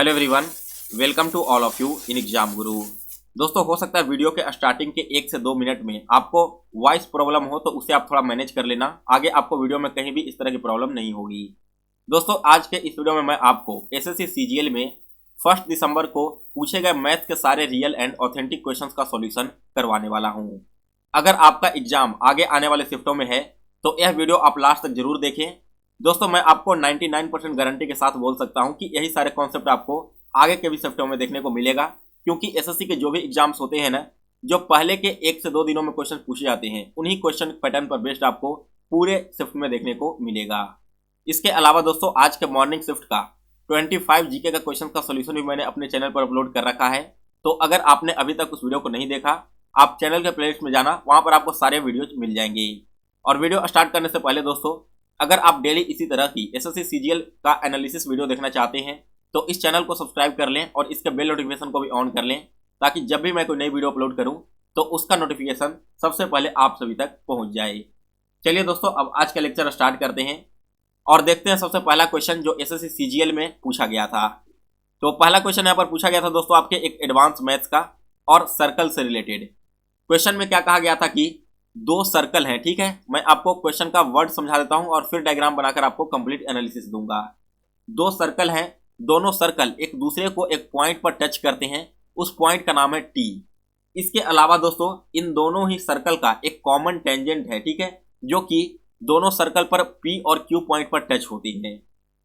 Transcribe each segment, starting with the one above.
Hello everyone, welcome to all of you in Exam Guru. दोस्तों, हो सकता है वीडियो के स्टार्टिंग के 1 से 2 मिनट में आपको वॉइस प्रॉब्लम हो, तो उसे आप थोड़ा मैनेज कर लेना। आगे आपको वीडियो में कहीं भी इस तरह की प्रॉब्लम नहीं होगी। दोस्तों, आज के इस वीडियो में मैं आपको एसएससी सीजीएल में 1 दिसंबर को पूछे गए मैथ्स के सारे रियल एंड ऑथेंटिक क्वेश्चंस का सॉल्यूशन करवाने वाला हूँ। अगर आपका एग्जाम आगे आने वाले शिफ्टों में है तो यह वीडियो आप लास्ट तक जरूर देखें। दोस्तों, मैं आपको 99% गारंटी के साथ बोल सकता हूं कि यही सारे कॉन्सेप्ट आपको आगे के भी शिफ्टों में देखने को मिलेगा, क्योंकि एसएससी के जो भी एग्जाम्स होते हैं ना, जो पहले के 1 से 2 दिनों में क्वेश्चन पूछे जाते हैं, उन्हीं क्वेश्चन पैटर्न पर बेस्ड आपको पूरे शिफ्ट में देखने को मिलेगा। इसके अलावा दोस्तों, आज के मॉर्निंग शिफ्ट का 25 जीके का क्वेश्चन का सोल्यूशन भी मैंने अपने चैनल पर अपलोड कर रखा है। तो अगर आपने अभी तक उस वीडियो को नहीं देखा, आप चैनल के प्लेलिस्ट में जाना, वहां पर आपको सारे वीडियोज मिल जाएंगे। और वीडियो स्टार्ट करने से पहले दोस्तों, अगर आप डेली इसी तरह की एसएससी सीजीएल का एनालिसिस वीडियो देखना चाहते हैं तो इस चैनल को सब्सक्राइब कर लें और इसके बेल नोटिफिकेशन को भी ऑन कर लें, ताकि जब भी मैं कोई नई वीडियो अपलोड करूं तो उसका नोटिफिकेशन सबसे पहले आप सभी तक पहुंच जाए। चलिए दोस्तों, अब आज का लेक्चर स्टार्ट करते हैं और देखते हैं सबसे पहला क्वेश्चन जो एसएससी सीजीएल में पूछा गया था। तो पहला क्वेश्चन यहाँ पर पूछा गया था दोस्तों, आपके एक एडवांस मैथ्स का और सर्कल से रिलेटेड। क्वेश्चन में क्या कहा गया था कि 2 सर्कल हैं, ठीक है। मैं आपको क्वेश्चन का वर्ड समझा देता हूं और फिर डायग्राम बनाकर आपको कंप्लीट एनालिसिस दूंगा। 2 सर्कल हैं, दोनों सर्कल एक दूसरे को एक पॉइंट पर टच करते हैं, उस पॉइंट का नाम है टी। इसके अलावा दोस्तों, इन दोनों ही सर्कल का एक कॉमन टेंजेंट है, ठीक है, जो कि दोनों सर्कल पर पी और क्यू पॉइंट पर टच होती है।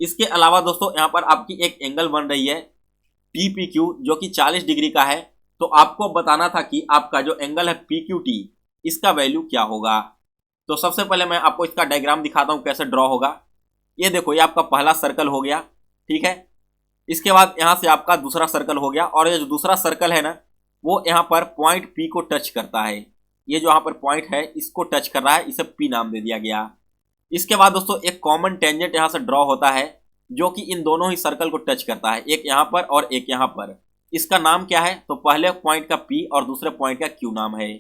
इसके अलावा दोस्तों, यहाँ पर आपकी एक एंगल बन रही है टी पी क्यू, जो कि 40 डिग्री का है। तो आपको बताना था कि आपका जो एंगल है पी क्यू टी, इसका वैल्यू क्या होगा। तो सबसे पहले मैं आपको इसका डायग्राम दिखाता हूं कैसे ड्रॉ होगा। ये देखो, ये आपका पहला सर्कल हो गया, ठीक है। इसके बाद यहां से आपका दूसरा सर्कल हो गया, और ये जो दूसरा सर्कल है ना, वो यहां पर पॉइंट पी को टच करता है। ये जो यहां पर पॉइंट है, इसको टच कर रहा है, इसे पी नाम दे दिया गया। इसके बाद दोस्तों, एक कॉमन टेंजेंट यहां से ड्रॉ होता है, जो कि इन दोनों ही सर्कल को टच करता है, एक यहां पर और एक यहां पर। इसका नाम क्या है? तो पहले पॉइंट का पी और दूसरे पॉइंट का क्यू नाम है।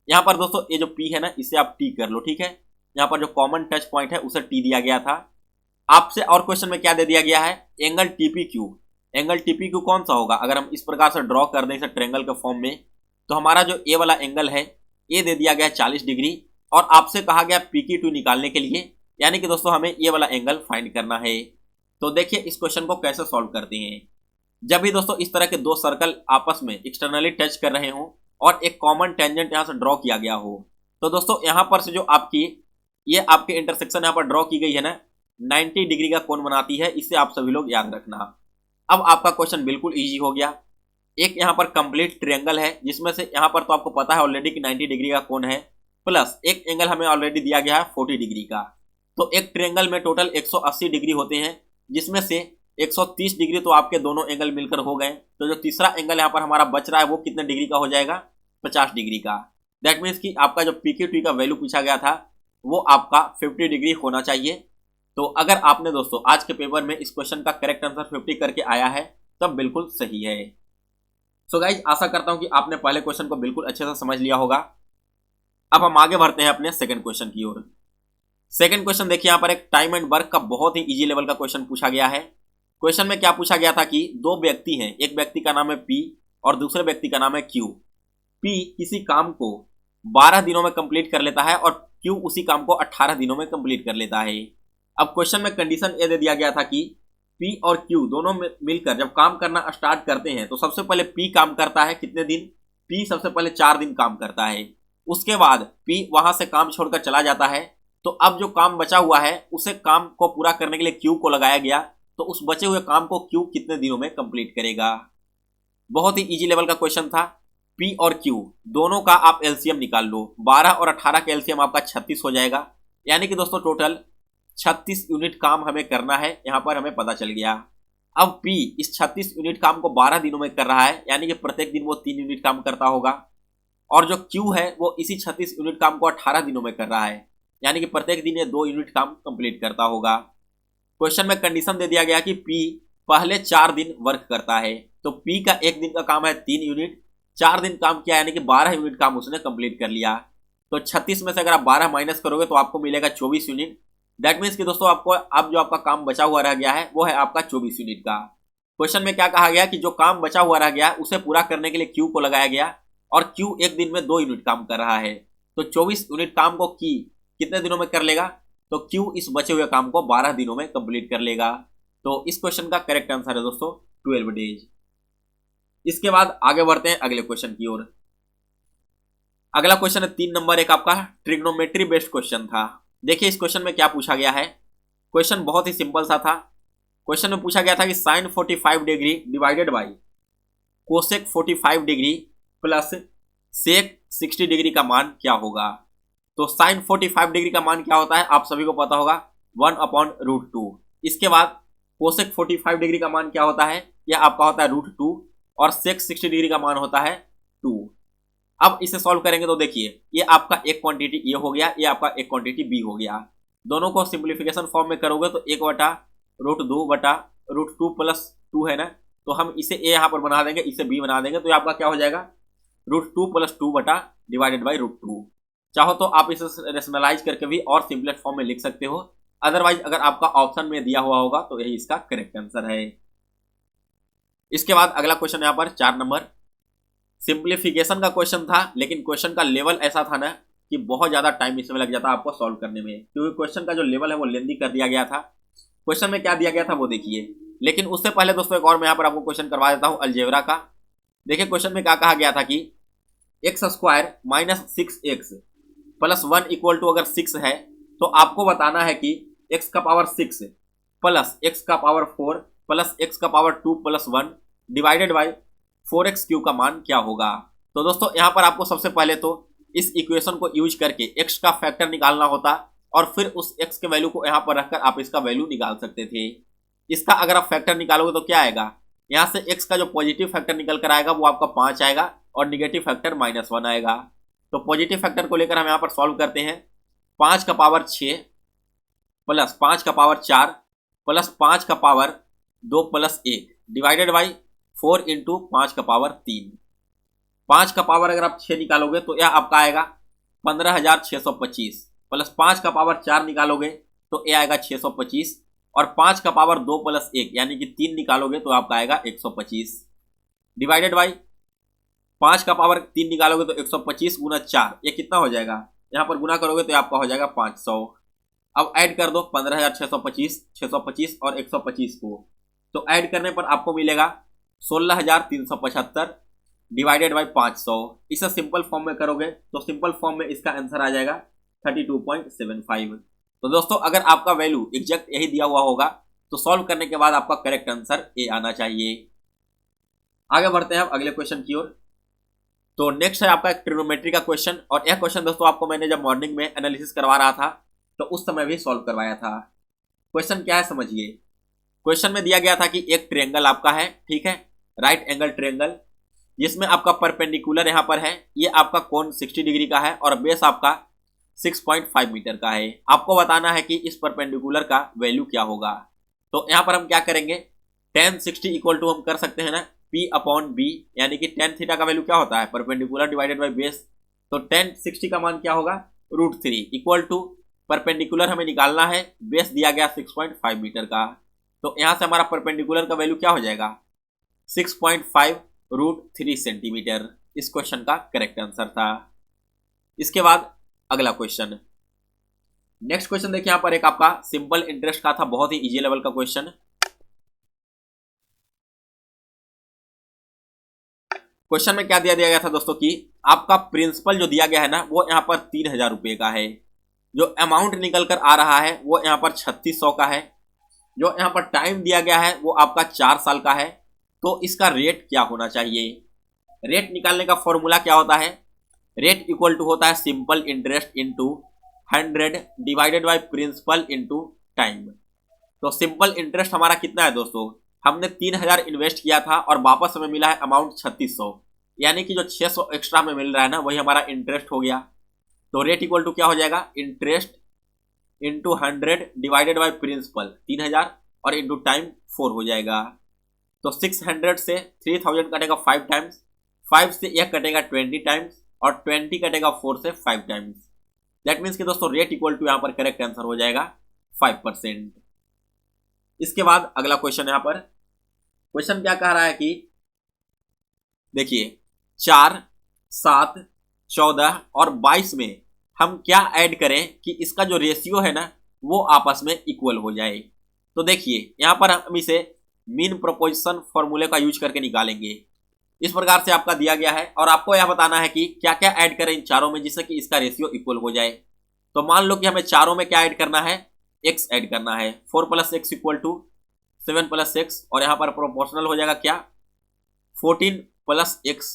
यहाँ पर दोस्तों, ये जो P है ना, इसे आप T कर लो, ठीक है। यहाँ पर जो कॉमन टच पॉइंट है उसे T दिया गया था आपसे। और क्वेश्चन में क्या दे दिया गया है? Angle TPQ। एंगल TPQ कौन सा होगा? अगर हम इस प्रकार से ड्रॉ कर दें इसे ट्रायंगल के फॉर्म में, तो हमारा जो ए वाला एंगल है, ये दे दिया गया 40 डिग्री, और आपसे कहा गया PQ2 निकालने के लिए, यानी कि दोस्तों हमें ये वाला एंगल फाइंड करना है। तो देखिए इस क्वेश्चन को कैसे सॉल्व करते हैं। जब भी दोस्तों इस तरह के 2 सर्कल आपस में एक्सटर्नली टच कर रहे हों और एक कॉमन टेंजेंट यहां से ड्रॉ किया गया हो, तो दोस्तों यहां पर से जो आपकी ये आपके इंटरसेक्शन यहां पर ड्रॉ की गई है ना, 90 डिग्री का कोण बनाती है। इसे आप सभी लोग याद रखना। अब आपका क्वेश्चन बिल्कुल इजी हो गया। एक यहां पर कंप्लीट ट्रायंगल है, जिसमें से यहां पर तो आपको पता है ऑलरेडी कि 90 डिग्री का कोण है, प्लस एक एंगल हमें ऑलरेडी दिया गया है 40 डिग्री का। तो एक ट्रायंगल में टोटल 180 डिग्री होते हैं, जिसमें से 130 डिग्री तो आपके दोनों एंगल मिलकर हो गए। तो जो तीसरा एंगल यहाँ पर हमारा बच रहा है, वो कितने डिग्री का हो जाएगा? 50 डिग्री का। दैट मीन्स कि आपका जो PQ2 का वैल्यू पूछा गया था, वो आपका 50 डिग्री होना चाहिए। तो अगर आपने दोस्तों आज के पेपर में इस क्वेश्चन का करेक्ट आंसर 50 करके आया है, तब बिल्कुल सही है। सो गाइज, आशा करता हूं कि आपने पहले क्वेश्चन को बिल्कुल अच्छे से समझ लिया होगा। अब हम आगे बढ़ते हैं अपने सेकंड क्वेश्चन की ओर। सेकंड क्वेश्चन देखिए, यहाँ पर एक टाइम एंड वर्क का बहुत ही इजी लेवल का क्वेश्चन पूछा गया है। क्वेश्चन में क्या पूछा गया था कि 2 व्यक्ति हैं, एक व्यक्ति का नाम है P और दूसरे व्यक्ति का नाम है Q। P किसी काम को 12 दिनों में कंप्लीट कर लेता है और Q उसी काम को 18 दिनों में कंप्लीट कर लेता है। अब क्वेश्चन में कंडीशन ये दे दिया गया था कि P और Q दोनों मिलकर जब काम करना स्टार्ट करते हैं, तो सबसे पहले P काम करता है कितने दिन? P सबसे पहले 4 दिन काम करता है। उसके बाद P वहां से काम छोड़कर चला जाता है। तो अब जो काम बचा हुआ है, उसे काम को पूरा करने के लिए Q को लगाया गया। तो उस बचे हुए काम को Q कितने दिनों में कंप्लीट करेगा? बहुत ही इजी लेवल का क्वेश्चन था। P और Q दोनों का आप एलसीएम निकाल लो। 12 और 18 का एलसीएम आपका 36 हो जाएगा, यानी कि दोस्तों टोटल 36 यूनिट काम हमें करना है। यहां पर हमें पता चल गया। अब P इस 36 यूनिट काम को 12 दिनों में कर रहा है, यानी कि प्रत्येक दिन वो 3 यूनिट काम करता होगा। और जो Q है वो इसी 36 यूनिट काम को 18 दिनों में कर रहा है, यानी कि प्रत्येक दिन ये 2 यूनिट काम कंप्लीट करता होगा। क्वेश्चन में कंडीशन दे दिया गया कि P पहले 4 दिन वर्क करता है। तो P का एक दिन का काम है 3 यूनिट, 4 दिन काम किया, यानी कि 12 यूनिट काम उसने कंप्लीट कर लिया। तो 36 में से अगर आप 12 माइनस करोगे तो आपको मिलेगा 24 यूनिट। दैट मीन्स कि दोस्तों आपको अब जो आपका काम बचा हुआ रह गया है, वो है आपका 24 यूनिट का। क्वेश्चन में क्या कहा गया कि जो काम बचा हुआ रह गया उसे पूरा करने के लिए क्यू को लगाया गया और क्यू एक दिन में 2 यूनिट काम कर रहा है, तो 24 यूनिट काम को की कितने दिनों में कर लेगा, तो क्यू इस बचे हुए काम को 12 दिनों में कंप्लीट कर लेगा। तो इस क्वेश्चन का करेक्ट आंसर है दोस्तों 12 डेज। इसके बाद आगे बढ़ते हैं अगले क्वेश्चन की ओर। अगला क्वेश्चन है 3 नंबर, एक आपका ट्रिग्नोमेट्री बेस्ड क्वेश्चन था। देखिए इस क्वेश्चन में क्या पूछा गया है। क्वेश्चन बहुत ही सिंपल सा था। क्वेश्चन में पूछा गया था कि sine 45 degree divided by cosec 45 degree plus sec 60 degree का मान क्या होगा। तो साइन 45 डिग्री का मान क्या होता है आप सभी को पता होगा, 1/√2। इसके बाद कोसेक 45 डिग्री का मान क्या होता है, यह आपका होता है √2 और सेक 60 डिग्री का मान होता है 2। अब इसे सॉल्व करेंगे तो देखिए ये आपका एक क्वांटिटी ये हो गया, ये आपका एक क्वांटिटी बी हो गया। दोनों को सिंप्लीफिकेशन फॉर्म में करोगे तो 1/√2 प्लस 2 है ना, तो हम इसे ए यहाँ पर बना देंगे, इसे बी बना देंगे, तो ये आपका क्या हो जाएगा √2 + 2/√2। चाहो तो आप इसे रेशनलाइज करके भी और सिंपलेस्ट फॉर्म में लिख सकते हो, अदरवाइज अगर आपका ऑप्शन में दिया हुआ होगा तो यही इसका करेक्ट आंसर है। इसके बाद अगला क्वेश्चन यहाँ पर 4 नंबर, सिंप्लीफिकेशन का क्वेश्चन था, लेकिन क्वेश्चन का लेवल ऐसा था ना कि बहुत ज्यादा टाइम इसमें लग जाता आपको सॉल्व करने में, क्योंकि क्वेश्चन का जो लेवल है वो लेंदी कर दिया गया था। क्वेश्चन में क्या दिया गया था वो देखिए, लेकिन उससे पहले दोस्तों एक और मैं यहाँ पर आपको क्वेश्चन करवा देता हूँ अलजेब्रा का। देखिए क्वेश्चन में क्या कहा गया था कि x² - 6x + 1 = अगर 6 है तो आपको बताना है कि x का पावर 6 प्लस x का पावर 4 प्लस x का पावर 2 + 1 डिवाइडेड बाई 4x³ का मान क्या होगा। तो दोस्तों यहाँ पर आपको सबसे पहले तो इस इक्वेशन को यूज करके x का फैक्टर निकालना होता और फिर उस x के वैल्यू को यहाँ पर रखकर आप इसका वैल्यू निकाल सकते थे। इसका अगर आप फैक्टर निकालोगे तो क्या आएगा, यहाँ से x का जो पॉजिटिव फैक्टर निकल कर आएगा वो आपका 5 आएगा और निगेटिव फैक्टर -1 आएगा। तो पॉजिटिव फैक्टर को लेकर हम यहाँ पर सॉल्व करते हैं। 5 का पावर 6 प्लस 5 का पावर 4 प्लस 5 का पावर 2 + 1 डिवाइडेड बाई 4 × 5 का पावर 3। 5 का पावर अगर आप 6 निकालोगे तो यह आपका आएगा 15,625 प्लस 5 का पावर 4 निकालोगे तो यह आएगा 625 और 5 का पावर 2 + 1 यानी कि 3 निकालोगे तो आपका आएगा 125 डिवाइडेड बाई 5 का पावर 3 निकालोगे तो 125 × 4 ये कितना हो जाएगा, यहाँ पर गुना करोगे तो आपका हो जाएगा 500। अब ऐड कर दो 15,625, 625 और 125 को, तो ऐड करने पर आपको मिलेगा 16,375 डिवाइडेड बाई 500। इसे सिंपल फॉर्म में करोगे तो सिंपल फॉर्म में इसका आंसर आ जाएगा 32.75। तो दोस्तों अगर आपका वैल्यू एग्जैक्ट यही दिया हुआ होगा तो सॉल्व करने के बाद आपका करेक्ट आंसर ए आना चाहिए। आगे बढ़ते हैं अब अगले क्वेश्चन की ओर। तो नेक्स्ट है आपका एक ट्रिग्नोमेट्री का क्वेश्चन, और यह क्वेश्चन दोस्तों आपको मैंने जब मॉर्निंग में एनालिसिस करवा रहा था तो उस समय भी सॉल्व करवाया था। क्वेश्चन क्या है समझिए। क्वेश्चन में दिया गया था कि एक ट्रायंगल आपका है, ठीक है, राइट एंगल ट्रायंगल, जिसमें आपका परपेंडिकुलर यहाँ पर है, ये आपका कोण 60 डिग्री का है और बेस आपका 6.5 मीटर का है। आपको बताना है कि इस परपेंडिकुलर का वैल्यू क्या होगा। तो यहाँ पर हम क्या करेंगे, tan 60 = हम कर सकते हैं ना P/B, यानी कि tan थीटा का वैल्यू क्या होता है परपेंडिकुलर डिवाइडेड बाई बेस। तो tan 60 का मान क्या होगा √3 = परपेंडिकुलर हमें निकालना है, बेस दिया गया 6.5 मीटर का, तो यहाँ से हमारा परपेंडिकुलर का वैल्यू क्या हो जाएगा 6.5 √3 सेंटीमीटर। इस क्वेश्चन का करेक्ट आंसर था। इसके बाद अगला क्वेश्चन, नेक्स्ट क्वेश्चन देखिए, यहाँ पर एक आपका सिंपल इंटरेस्ट का था, बहुत ही इजी लेवल का क्वेश्चन। क्वेश्चन में क्या दिया गया था दोस्तों कि आपका प्रिंसिपल जो दिया गया है ना वो यहाँ पर 3,000 रुपये का है, जो अमाउंट निकल कर आ रहा है वो यहाँ पर 3600 का है, जो यहाँ पर टाइम दिया गया है वो आपका 4 साल का है। तो इसका रेट क्या होना चाहिए। रेट निकालने का फॉर्मूला क्या होता है, रेट इक्वल टू होता है simple interest into 100 divided by principal into time. तो सिंपल इंटरेस्ट हमारा कितना है दोस्तों, हमने 3,000 इन्वेस्ट किया था और वापस हमें मिला है अमाउंट 3600, यानी कि जो 600 एक्स्ट्रा हमें मिल रहा है ना वही हमारा इंटरेस्ट हो गया। तो रेट इक्वल टू क्या हो जाएगा, interest into 100 divided by principal 3,000 और इंटू टाइम 4 हो जाएगा। तो 600 से 3000 कटेगा 5 टाइम्स, 5 से 1 कटेगा 20 टाइम्स और 20 कटेगा 4 से 5 टाइम्स। दैट मीन्स कि दोस्तों रेट इक्वल टू यहाँ पर करेक्ट आंसर हो जाएगा 5%। इसके बाद अगला क्वेश्चन यहाँ पर क्वेश्चन क्या कह रहा है कि देखिए 4, 7, 14 और 22 में हम क्या ऐड करें कि इसका जो रेशियो है ना वो आपस में इक्वल हो जाए। तो देखिए यहां पर हम इसे मीन प्रोपोजिशन फॉर्मूले का यूज करके निकालेंगे। इस प्रकार से आपका दिया गया है और आपको यह बताना है कि क्या क्या ऐड करें इन चारों में जिससे कि इसका रेशियो इक्वल हो जाए। तो मान लो कि हमें चारों में क्या ऐड करना है, x ऐड करना है। 4 + x = 7 + x और यहाँ पर प्रोपोर्शनल हो जाएगा क्या 14 + x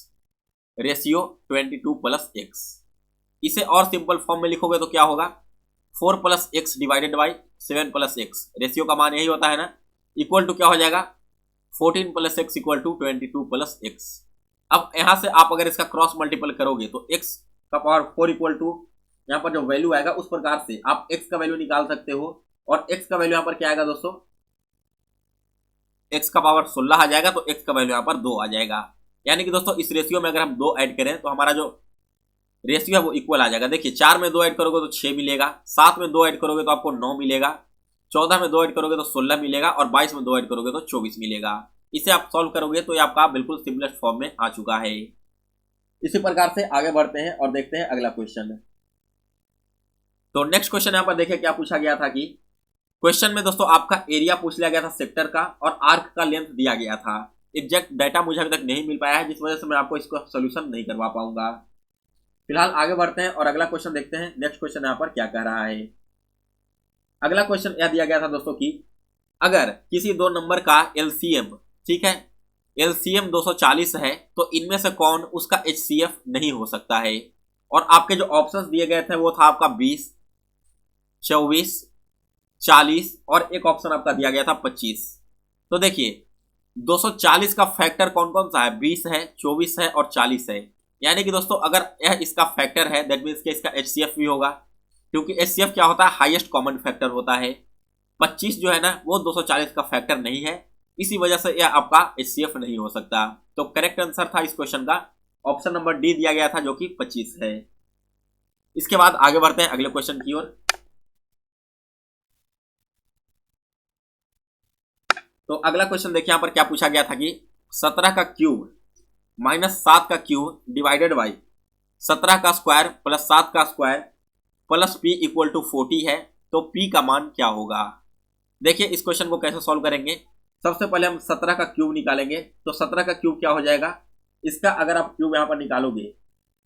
रेशियो 22 + x। इसे और सिंपल फॉर्म में लिखोगे तो क्या होगा 4 + x / 7 + x रेशियो का मान यही होता है ना, इक्वल टू क्या हो जाएगा 14 + x = 22 + x। अब यहां से आप अगर इसका क्रॉस मल्टीपल करोगे तो x का पावर 4 = यहाँ पर जो वैल्यू आएगा उस प्रकार से आप x का वैल्यू निकाल सकते हो। और x का वैल्यू यहाँ पर क्या आएगा दोस्तों, x का पावर 16 आ जाएगा तो x का वैल्यू यहाँ पर 2 आ जाएगा। यानी कि दोस्तों इस रेशियो में अगर हम 2 ऐड करें तो हमारा जो रेशियो है वो इक्वल आ जाएगा। देखिए 4 में 2 ऐड करोगे तो 6 मिलेगा, 7 में 2 ऐड करोगे तो आपको 9 मिलेगा, 14 में 2 ऐड करोगे तो 16 मिलेगा और 22 में 2 ऐड करोगे तो 24 मिलेगा। इसे आप सॉल्व करोगे तो ये आपका बिल्कुल सिंपलेस्ट फॉर्म में आ चुका है। इसी प्रकार से आगे बढ़ते हैं और देखते हैं अगला क्वेश्चन। तो नेक्स्ट क्वेश्चन यहाँ पर देखिए क्या पूछा गया था कि क्वेश्चन में दोस्तों आपका एरिया पूछ लिया गया था सेक्टर का और आर्क का लेंथ दिया गया था। एग्जैक्ट डाटा मुझे अभी तक नहीं मिल पाया है जिस वजह से मैं आपको इसको सोल्यूशन नहीं करवा पाऊंगा। फिलहाल आगे बढ़ते हैं और अगला क्वेश्चन देखते हैं। नेक्स्ट क्वेश्चन यहाँ पर क्या कह रहा है। अगला क्वेश्चन यह दिया गया था दोस्तों कि अगर किसी दो नंबर का एलसीएम, ठीक है, एलसीएम 240 है तो इनमें से कौन उसका एचसीएफ नहीं हो सकता है। और आपके जो ऑप्शंस दिए गए थे वो था आपका 20, 24, 40 और एक ऑप्शन आपका दिया गया था 25। तो देखिए 240 का फैक्टर कौन कौन सा है, 20 है, 24 है और 40 है। यानी कि दोस्तों अगर यह इसका फैक्टर है दैट मीन्स कि इसका एचसीएफ भी होगा, क्योंकि एचसीएफ क्या होता है हाईएस्ट कॉमन फैक्टर होता है। 25 जो है ना वो 240 का फैक्टर नहीं है, इसी वजह से यह आपका एचसीएफ नहीं हो सकता। तो करेक्ट आंसर था इस क्वेश्चन का ऑप्शन नंबर डी दिया गया था जो कि 25 है। इसके बाद आगे बढ़ते हैं अगले क्वेश्चन की ओर। तो अगला क्वेश्चन देखिए यहाँ पर क्या पूछा गया था कि 17 का क्यूब -7 का क्यूब डिवाइडेड बाई 17 का स्क्वायर प्लस 7 का स्क्वायर प्लस p = 40 है तो p का मान क्या होगा। देखिए इस क्वेश्चन को कैसे सॉल्व करेंगे। सबसे पहले हम 17 का क्यूब निकालेंगे। तो 17 का क्यूब क्या हो जाएगा, इसका अगर आप क्यूब यहाँ पर निकालोगे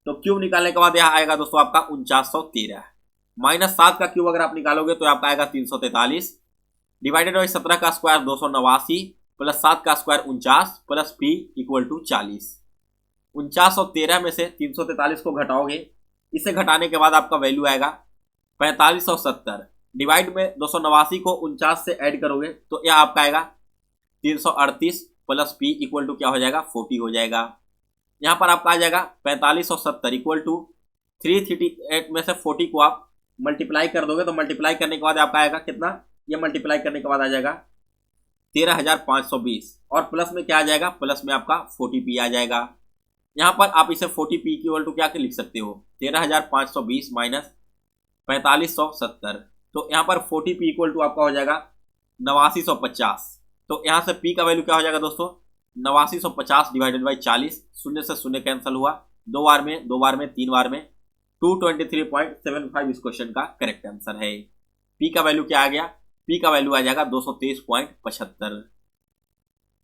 तो क्यूब निकालने के बाद यहाँ आएगा दोस्तों आपका 4913 -7 का क्यूब अगर आप निकालोगे तो आपका आएगा 343 डिवाइडेड बाई 17 का स्क्वायर 289 प्लस 7 का स्क्वायर 49 प्लस p = 40। 4913 में से 343 को घटाओगे, इसे घटाने के बाद आपका वैल्यू आएगा 4570 डिवाइड में 289 को 49 से ऐड करोगे तो यह आपका आएगा 338 प्लस p = क्या हो जाएगा 40 हो जाएगा। यहाँ पर आपका आ जाएगा 4570 = 338 में से 40 को आप मल्टीप्लाई कर दोगे तो मल्टीप्लाई करने के बाद आपका आएगा कितना, ये मल्टीप्लाई करने के बाद आ जाएगा 13520 और प्लस में क्या आ जाएगा, प्लस में आपका 40p आ जाएगा। यहाँ पर आप इसे 40p = क्या लिख सकते हो 13520 माइनस 4570। तो यहाँ पर 40p = आपका हो जाएगा 8950। तो यहाँ से p का वैल्यू क्या हो जाएगा दोस्तों 8950 डिवाइडेड बाई 40, शून्य से शून्य कैंसिल हुआ, 2 बार में 2 बार में 3 बार में 223.75 इस क्वेश्चन का करेक्ट आंसर है। p का वैल्यू क्या आ गया, p का वैल्यू आ जाएगा 223.75।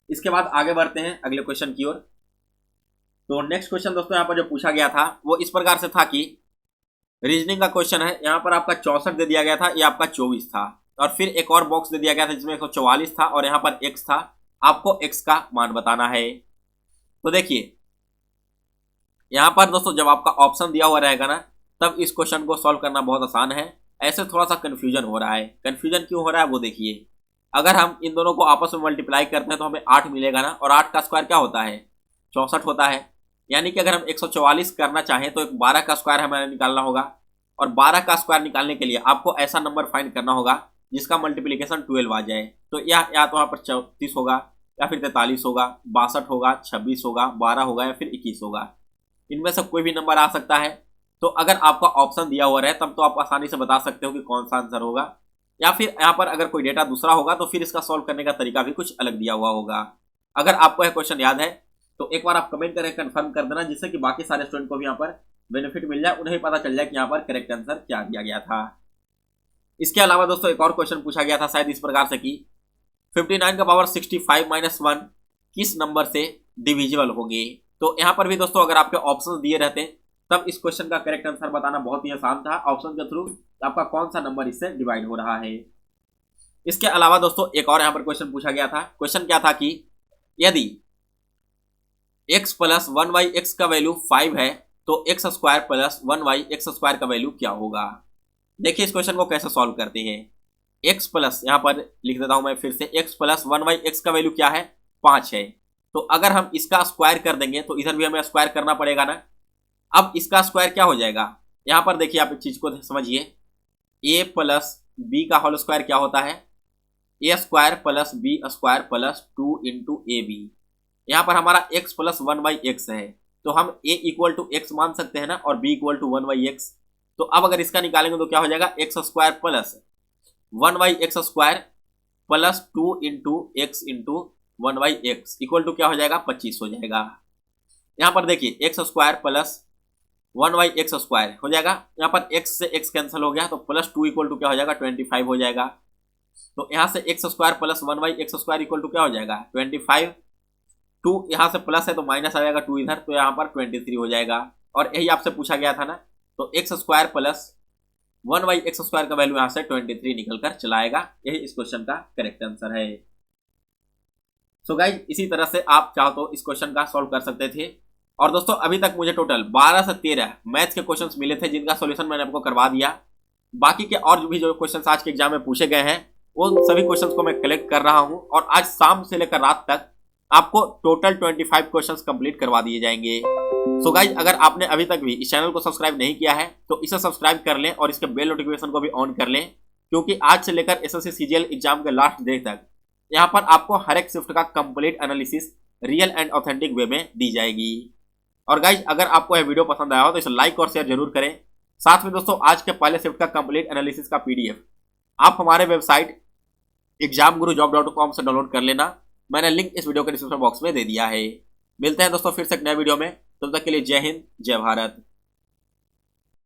इसके बाद आगे बढ़ते हैं अगले क्वेश्चन की ओर। तो नेक्स्ट क्वेश्चन दोस्तों यहाँ पर जो पूछा गया था वो इस प्रकार से था कि रीजनिंग का क्वेश्चन है। यहाँ पर आपका 64 दे दिया गया था, ये आपका 24 था और फिर एक और बॉक्स दे दिया गया था जिसमें 144 था और यहाँ पर x था। आपको x का मान बताना है। तो देखिए यहाँ पर दोस्तों जब आपका ऑप्शन दिया हुआ रहेगा ना तब इस क्वेश्चन को सॉल्व करना बहुत आसान है। ऐसे थोड़ा सा कंफ्यूजन हो रहा है। कंफ्यूजन क्यों हो रहा है वो देखिए। अगर हम इन दोनों को आपस में मल्टीप्लाई करते हैं तो हमें 8 मिलेगा ना, और 8 का स्क्वायर क्या होता है 64 होता है। यानी कि अगर हम 144 करना चाहें तो एक 12 का स्क्वायर हमें निकालना होगा, और 12 का स्क्वायर निकालने के लिए आपको ऐसा नंबर फाइंड करना होगा जिसका मल्टीप्लिकेशन 12 आ जाए। तो या तो वहाँ पर 34 होगा या फिर 43 होगा, 62 होगा, 26 होगा, 12 होगा या फिर 21 होगा। इनमें से कोई भी नंबर आ सकता है। तो अगर आपका ऑप्शन दिया हुआ रहे तब तो आप आसानी से बता सकते हो कि कौन सा आंसर होगा, या फिर यहाँ पर अगर कोई डेटा दूसरा होगा तो फिर इसका सॉल्व करने का तरीका भी कुछ अलग दिया हुआ होगा। अगर आपको यह क्वेश्चन याद है तो एक बार आप कमेंट करके कंफर्म कर देना, जिससे कि बाकी सारे स्टूडेंट को भी यहाँ पर बेनिफिट मिल जाए, उन्हें पता चल जाए कि यहाँ पर करेक्ट आंसर क्या दिया गया था। इसके अलावा दोस्तों एक और क्वेश्चन पूछा गया था शायद इस प्रकार से कि 59 का पावर 65 माइनस 1 किस नंबर से डिविजिबल होगी। तो यहाँ पर भी दोस्तों अगर आपके ऑप्शन दिए रहते तब इस क्वेश्चन का करेक्ट आंसर बताना बहुत ही आसान था। ऑप्शन के थ्रू आपका कौन सा नंबर इससे डिवाइड हो रहा है। इसके अलावा दोस्तों एक और यहाँ पर क्वेश्चन पूछा गया था। क्वेश्चन क्या था कि यदि x प्लस 1y(x) का वैल्यू 5 है तो x square plus 1y(x) square का वैल्यू क्या होगा। देखिए इस क्वेश्चन को कैसे सॉल्व करते हैं। x प्लस, यहाँ पर लिख देता हूं मैं फिर से, x प्लस 1y(x) का वैल्यू क्या है 5 है। तो अगर हम इसका स्क्वायर कर देंगे तो इधर भी हमें स्क्वायर करना पड़ेगा ना। अब इसका स्क्वायर क्या हो जाएगा, यहाँ पर देखिए आप इस चीज को समझिए। a प्लस b का होल स्क्वायर क्या होता है, a square plus b square plus 2 into A B. यहाँ पर हमारा x प्लस 1y(x) है तो हम a इक्वल टू एक्स मान सकते हैं ना, और b इक्वल टू 1y(x). तो अब अगर इसका निकालेंगे तो क्या हो जाएगा, x square plus 1y(x) square plus 2 into X into 1y(x) equal to क्या हो जाएगा 25 हो जाएगा। यहाँ पर देखिए x square plus 1y(x) square हो जाएगा, यहाँ पर x से x कैंसिल हो गया तो प्लस 2 इक्वल टू क्या हो जाएगा 25 हो जाएगा। तो यहाँ से x square plus 1y(x) square equal to क्या हो जाएगा 25। 2 यहाँ से प्लस है तो माइनस आ जाएगा 2 इधर, तो यहाँ पर 23 हो जाएगा। और यही आपसे पूछा गया था ना, तो x square plus 1y(x) square का वैल्यू यहाँ से 23 निकल कर चला आएगा। यही इस क्वेश्चन का करेक्ट आंसर है। सो गाइज इसी तरह से आप चाहो तो इस क्वेश्चन का सॉल्व कर सकते थे। और दोस्तों अभी तक मुझे टोटल 12 से 13 मैथ्स के क्वेश्चंस मिले थे, जिनका सॉल्यूशन मैंने आपको करवा दिया। बाकी के और भी जो क्वेश्चंस आज के एग्जाम में पूछे गए हैं वो सभी क्वेश्चंस को मैं कलेक्ट कर रहा हूं, और आज शाम से लेकर रात तक आपको टोटल 25 क्वेश्चंस कंप्लीट करवा दिए जाएंगे। सो गाइज अगर आपने अभी तक भी इस चैनल को सब्सक्राइब नहीं किया है तो इसे सब्सक्राइब कर लें और इसके बेल नोटिफिकेशन को भी ऑन कर लें, क्योंकि आज से लेकर एसएससी सीजीएल एग्जाम के लास्ट डे तक यहाँ पर आपको हर एक शिफ्ट का complete analysis real and authentic way में दी जाएगी। और गाइज अगर आपको यह वीडियो पसंद आया हो तो इसे लाइक और शेयर जरूर करें। साथ में दोस्तों आज के पहले शिफ्ट का कंप्लीट एनालिसिस का पीडीएफ आप हमारे वेबसाइट examgurujob.com से डाउनलोड कर लेना। मैंने लिंक इस वीडियो के डिस्क्रिप्शन बॉक्स में दे दिया है। मिलते हैं दोस्तों फिर से एक नए वीडियो में, तब तक के लिए जय हिंद जय भारत।